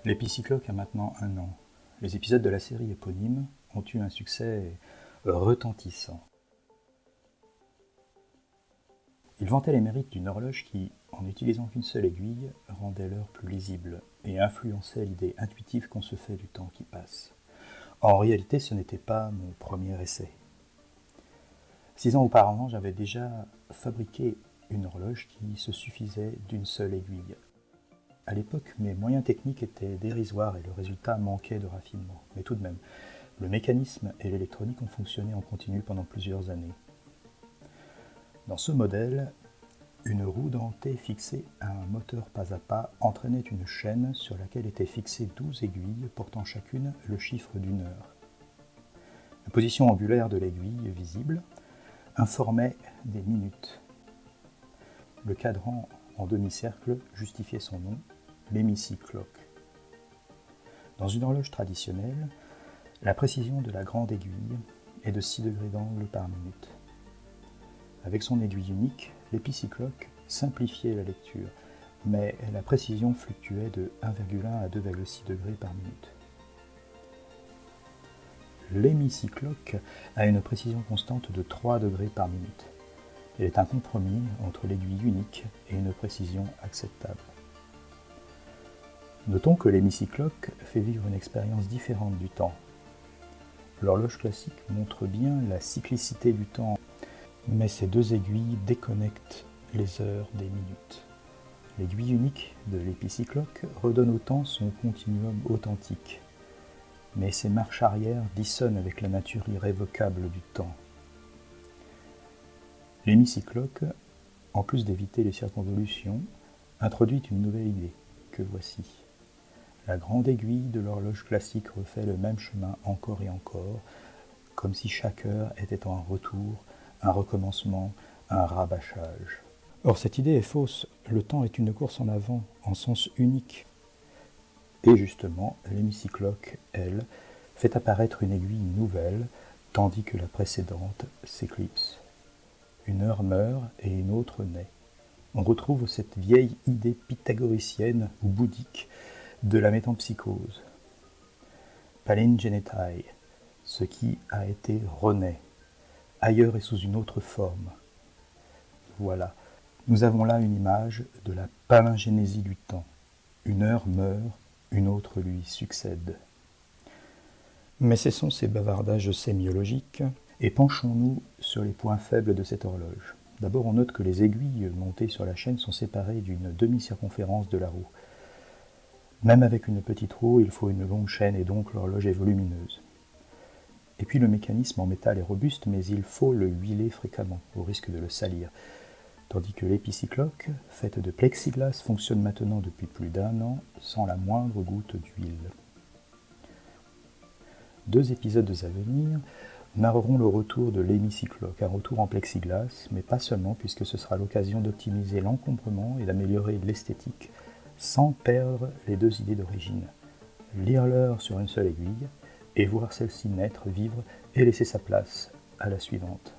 L'épicycloque a maintenant 1 an. Les épisodes de la série éponyme ont eu un succès retentissant. Il vantait les mérites d'une horloge qui, en n'utilisant qu'une seule aiguille, rendait l'heure plus lisible et influençait l'idée intuitive qu'on se fait du temps qui passe. En réalité, ce n'était pas mon premier essai. 6 ans auparavant, j'avais déjà fabriqué une horloge qui se suffisait d'une seule aiguille. À l'époque, mes moyens techniques étaient dérisoires et le résultat manquait de raffinement. Mais tout de même, le mécanisme et l'électronique ont fonctionné en continu pendant plusieurs années. Dans ce modèle, une roue dentée fixée à un moteur pas à pas entraînait une chaîne sur laquelle étaient fixées 12 aiguilles portant chacune le chiffre d'une heure. La position angulaire de l'aiguille visible informait des minutes. Le cadran en demi-cercle justifiait son nom, l'hémicycloque. Dans une horloge traditionnelle, la précision de la grande aiguille est de 6 degrés d'angle par minute. Avec son aiguille unique, l'épicycloque simplifiait la lecture, mais la précision fluctuait de 1,1 à 2,6 degrés par minute. L'hémicycloque a une précision constante de 3 degrés par minute. Elle est un compromis entre l'aiguille unique et une précision acceptable. Notons que l'hémicycloque fait vivre une expérience différente du temps. L'horloge classique montre bien la cyclicité du temps, mais ces deux aiguilles déconnectent les heures des minutes. L'aiguille unique de l'épicycloque redonne au temps son continuum authentique, mais ses marches arrière dissonnent avec la nature irrévocable du temps. L'hémicycloque, en plus d'éviter les circonvolutions, introduit une nouvelle idée, que voici. La grande aiguille de l'horloge classique refait le même chemin encore et encore, comme si chaque heure était un retour, un recommencement, un rabâchage. Or, cette idée est fausse. Le temps est une course en avant, en sens unique. Et justement, l'hémicycloque, elle, fait apparaître une aiguille nouvelle, tandis que la précédente s'éclipse. Une heure meurt et une autre naît. On retrouve cette vieille idée pythagoricienne ou bouddhique de la métempsychose. Palingenetai, ce qui a été renaît, ailleurs et sous une autre forme. Voilà, nous avons là une image de la palingénésie du temps. Une heure meurt, une autre lui succède. Mais cessons ces bavardages sémiologiques et penchons-nous sur les points faibles de cette horloge. D'abord, on note que les aiguilles montées sur la chaîne sont séparées d'une demi-circonférence de la roue. Même avec une petite roue, il faut une longue chaîne et donc l'horloge est volumineuse. Et puis le mécanisme en métal est robuste, mais il faut le huiler fréquemment, au risque de le salir. Tandis que l'épicycloque, faite de plexiglas, fonctionne maintenant depuis plus d'1 an sans la moindre goutte d'huile. 2 épisodes à venir narreront le retour de l'hémicycloque, un retour en plexiglas, mais pas seulement, puisque ce sera l'occasion d'optimiser l'encombrement et d'améliorer l'esthétique, sans perdre les 2 idées d'origine. Lire l'heure sur une seule aiguille, et voir celle-ci naître, vivre et laisser sa place à la suivante.